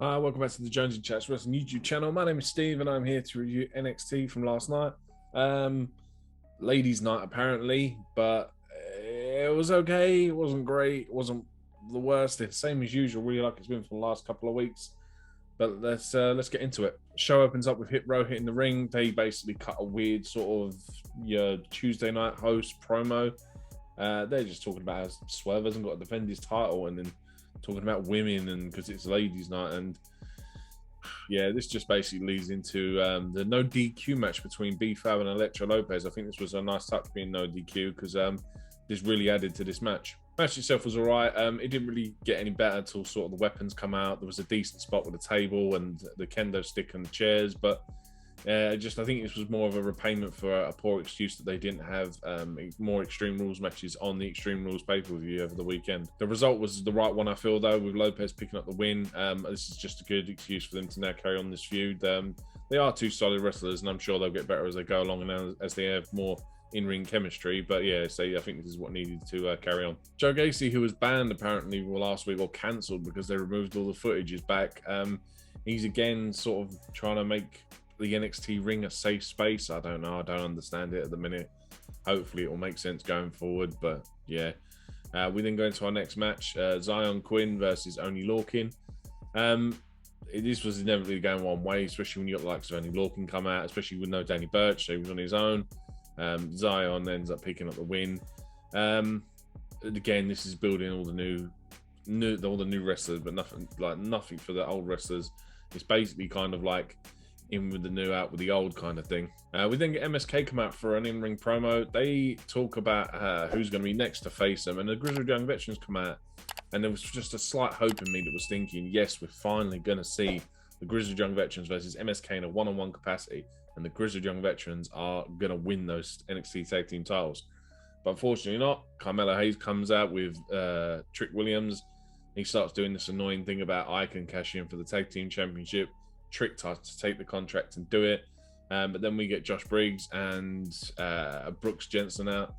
Hi, welcome back to the Jonesy Chats Wrestling YouTube channel. My name is Steve, and I'm here to review NXT from last night. Ladies' night apparently, but it was okay. It wasn't great. It wasn't the worst. It's the same as usual, really, like it's been for the last couple of weeks. But let's get into it. Show opens up with Hit Row hitting the ring. They basically cut a weird sort of Tuesday night host promo. They're just talking about how Swerve hasn't got to defend his title, and then talking about women and because it's ladies' night. And yeah, this just basically leads into the no DQ match between B-Fab and Elektra Lopez. I think this was a nice touch being no DQ because this really added to this match. Match itself was all right. It didn't really get any better until sort of the weapons come out. There was a decent spot with the table and the kendo stick and the chairs, but I think this was more of a repayment for a poor excuse that they didn't have more Extreme Rules matches on the Extreme Rules pay-per-view over the weekend. The result was the right one, I feel, though, with Lopez picking up the win. This is just a good excuse for them to now carry on this feud. They are two solid wrestlers, and I'm sure they'll get better as they go along and as they have more in-ring chemistry. But yeah, so I think this is what needed to carry on. Joe Gacy, who was banned apparently last week or cancelled because they removed all the footage, is back. He's again sort of trying to make the NXT ring a safe space. I don't know. I don't understand it at the minute. Hopefully it will make sense going forward. But yeah, we then go into our next match: Zion Quinn versus Oney Lorcan. This was inevitably going one way, especially when you got the likes of Oney Lorcan come out, especially with no Danny Burch, so he was on his own. Zion ends up picking up the win. Again, this is building all the new wrestlers, but nothing for the old wrestlers. It's basically kind of like in with the new, out with the old kind of thing. We then get MSK come out for an in-ring promo. They talk about who's going to be next to face them, and the Grizzled Young Veterans come out, and there was just a slight hope in me that was thinking, yes, we're finally going to see the Grizzled Young Veterans versus MSK in a one-on-one capacity, and the Grizzled Young Veterans are going to win those NXT Tag Team titles. But unfortunately not. Carmelo Hayes comes out with Trick Williams. He starts doing this annoying thing about I can cash in for the Tag Team Championship. Trick tries to take the contract and do it. But then we get Josh Briggs and Brooks Jensen out.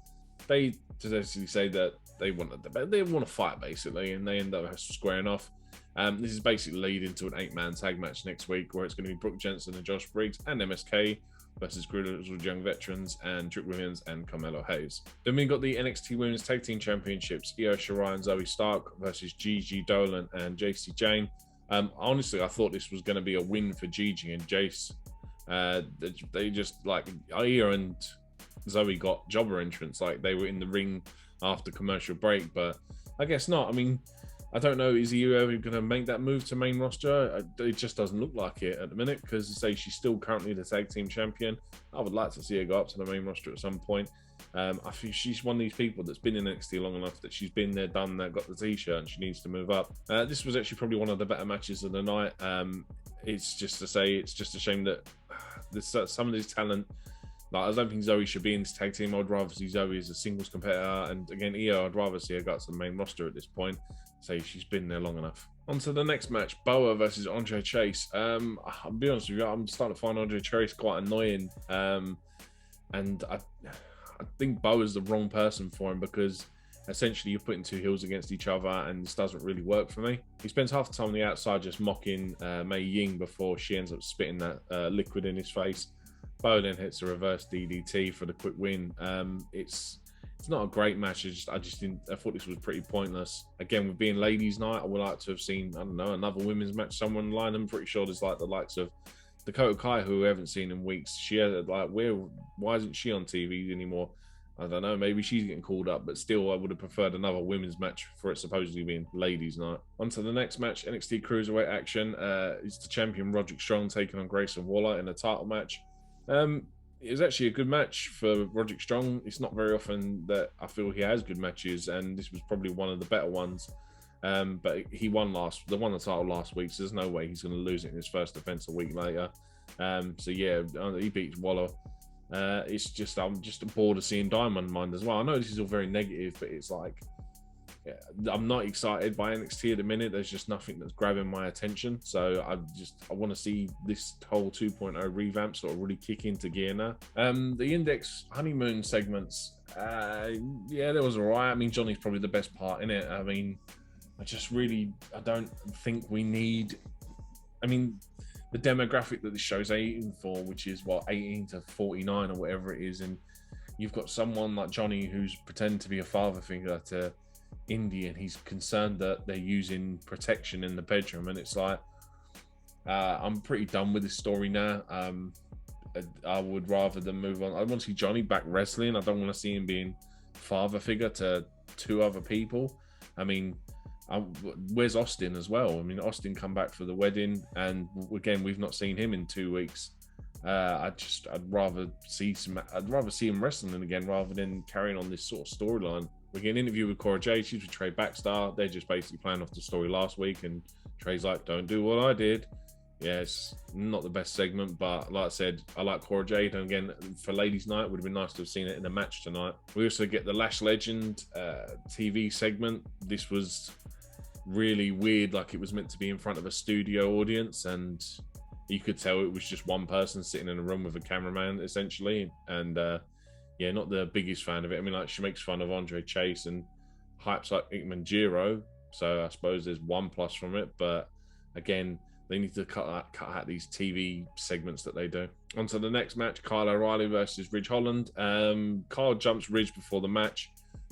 They basically say that they want to fight, basically, and they end up squaring off. This is basically leading to an 8-man tag match next week where it's going to be Brooks Jensen and Josh Briggs and MSK versus Grizzled Young Veterans and Trick Williams and Carmelo Hayes. Then we got the NXT Women's Tag Team Championships: Io Shirai and Zoe Stark versus Gigi Dolan and JC Jane. Honestly, I thought this was going to be a win for Gigi and Jace. They just, like, Io and Zoe got jobber entrance, like they were in the ring after commercial break, but I guess not. I mean, I don't know, is Io ever going to make that move to main roster? It just doesn't look like it at the minute, because say she's still currently the tag team champion. I would like to see her go up to the main roster at some point. I think she's one of these people that's been in NXT long enough that she's been there, done that, got the t-shirt, and she needs to move up. This was actually probably one of the better matches of the night. It's just a shame that some of this talent, like, I don't think Zoe should be in this tag team. I'd rather see Zoe as a singles competitor, and again, Io, I'd rather see her go to the main roster at this point. Say she's been there long enough. On to the next match: Boa versus Andre Chase. I'll be honest with you, I'm starting to find Andre Chase quite annoying, and I think Boa's the wrong person for him, because essentially you're putting two heels against each other, and this doesn't really work for me. He spends half the time on the outside just mocking Mei Ying before she ends up spitting that liquid in his face. Boa then hits a reverse DDT for the quick win. It's not a great match. I thought this was pretty pointless. Again, with being ladies' night, I would like to have seen, I don't know, another women's match, someone line. I'm pretty sure there's like the likes of Dakota Kai, who we haven't seen in weeks. She had, like, why isn't she on TV anymore? I don't know, maybe she's getting called up, but still, I would have preferred another women's match for it supposedly being ladies' night. On to the next match: NXT Cruiserweight action. It's the champion Roderick Strong taking on Grayson Waller in a title match. It was actually a good match for Roderick Strong. It's not very often that I feel he has good matches, and this was probably one of the better ones. But he won the title last week, so there's no way he's going to lose it in his first defense a week later. So yeah, he beats Waller. I'm just bored of seeing Diamond Mind as well. I know this is all very negative, but it's like, yeah, I'm not excited by NXT at the minute. There's just nothing that's grabbing my attention. So I want to see this whole 2.0 revamp sort of really kick into gear now. The Index honeymoon segments, yeah, that was all right. I mean, Johnny's probably the best part in it. I mean, I don't think we need I mean, the demographic that this show's aiming for, which is what, 18 to 49 or whatever it is, and you've got someone like Johnny who's pretending to be a father figure to Indy, and he's concerned that they're using protection in the bedroom, and it's like, I'm pretty done with this story now. I would rather than move on. I want to see Johnny back wrestling. I don't want to see him being father figure to 2 other people. I mean, where's Austin as well? I mean, Austin come back for the wedding, and again, we've not seen him in 2 weeks. I'd rather see him wrestling again rather than carrying on this sort of storyline. We get an interview with Cora Jade. She's with Trey Baxter. They're just basically playing off the story last week, and Trey's like, "Don't do what I did." Yeah, it's not the best segment, but like I said, I like Cora Jade, and again, for Ladies' Night, it would have been nice to have seen it in a match tonight. We also get the Lash Legend TV segment. This was really weird, like it was meant to be in front of a studio audience, and you could tell it was just one person sitting in a room with a cameraman, essentially, and yeah, not the biggest fan of it. I mean, like, she makes fun of Andre Chase and hypes like Ikeman Jiro, so I suppose there's one plus from it, but again, they need to cut out these TV segments that they do. On to the next match, Kyle O'Reilly versus Ridge Holland. Kyle jumps Ridge before the match.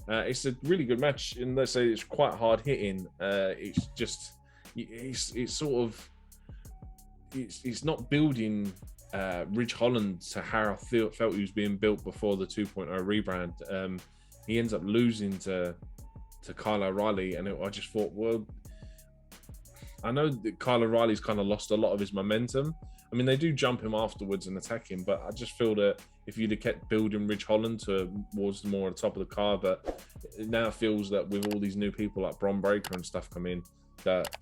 It's a really good match, and let's say it's quite hard hitting. It's just, it's sort of, it's not building Ridge Holland to how I felt he was being built before the 2.0 rebrand. He ends up losing to Kyle O'Reilly, and I just thought, well, I know that Kyle O'Reilly's kind of lost a lot of his momentum. I mean, they do jump him afterwards and attack him, but I just feel that if you'd have kept building Ridge Holland towards more at the top of the card, but it now feels that with all these new people like Bron Breakker and stuff come in, that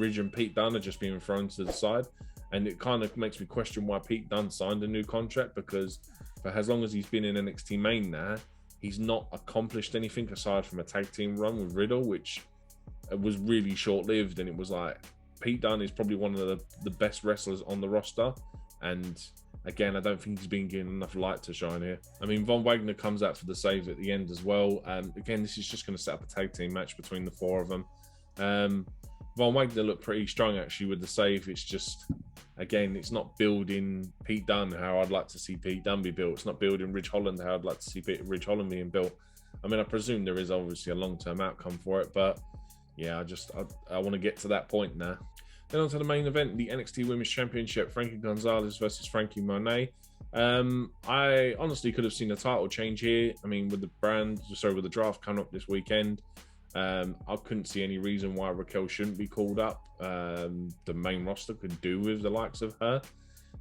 Ridge and Pete Dunne are just being thrown to the side. And it kind of makes me question why Pete Dunne signed a new contract, because for as long as he's been in NXT main now, he's not accomplished anything aside from a tag team run with Riddle, which was really short-lived. And it was like, Pete Dunne is probably one of the best wrestlers on the roster, and again, I don't think he's been given enough light to shine here. I mean, Von Wagner comes out for the save at the end as well, and again, this is just going to set up a tag team match between the 4 of them. Von Wagner looked pretty strong actually with the save. It's just, again, it's not building Pete Dunne how I'd like to see Pete Dunne be built. It's not building Ridge Holland how I'd like to see Ridge Holland being built. I mean, I presume there is obviously a long-term outcome for it, but yeah, I want to get to that point now. Then on to the main event, the NXT Women's Championship, Frankie Gonzalez versus Frankie Monet. I honestly could have seen a title change here. I mean, with the draft coming up this weekend, I couldn't see any reason why Raquel shouldn't be called up. The main roster could do with the likes of her.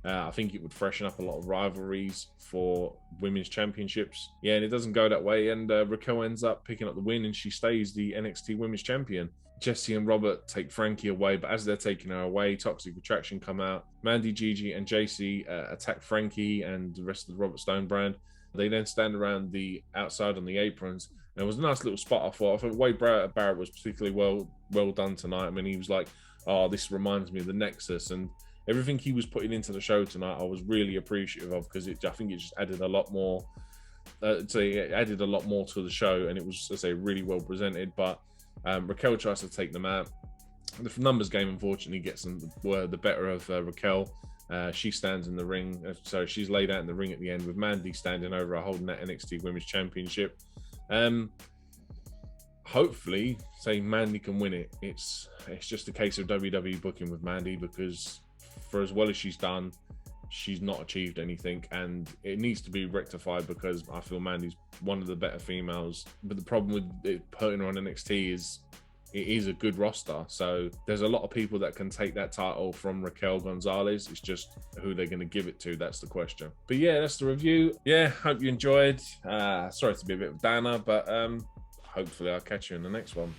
I think it would freshen up a lot of rivalries for women's championships. Yeah, and it doesn't go that way. And Raquel ends up picking up the win, and she stays the NXT Women's Champion. Jesse and Robert take Frankie away, but as they're taking her away, Toxic Attraction come out. Mandy, Gigi, and JC attack Frankie and the rest of the Robert Stone brand. They then stand around the outside on the aprons. And it was a nice little spot, I thought. I thought Wade Barrett was particularly well done tonight. I mean, he was like, oh, this reminds me of the Nexus. And everything he was putting into the show tonight, I was really appreciative of, because I think it just added a lot more. It added a lot more to the show, and it was, as I say, really well presented. But Raquel tries to take them out. The numbers game, unfortunately, gets the better of Raquel. She stands in the ring, so she's laid out in the ring at the end with Mandy standing over her, holding that NXT Women's Championship. Hopefully, say Mandy can win it. It's just a case of WWE booking with Mandy, because for as well as she's done, she's not achieved anything, and it needs to be rectified, because I feel Mandy's one of the better females. But the problem with it, putting her on NXT is it is a good roster, so there's a lot of people that can take that title from Raquel Gonzalez. It's just who they're going to give it to, that's the question. But yeah, that's the review. Yeah, hope you enjoyed. Sorry to be a bit of a downer, but hopefully I'll catch you in the next one.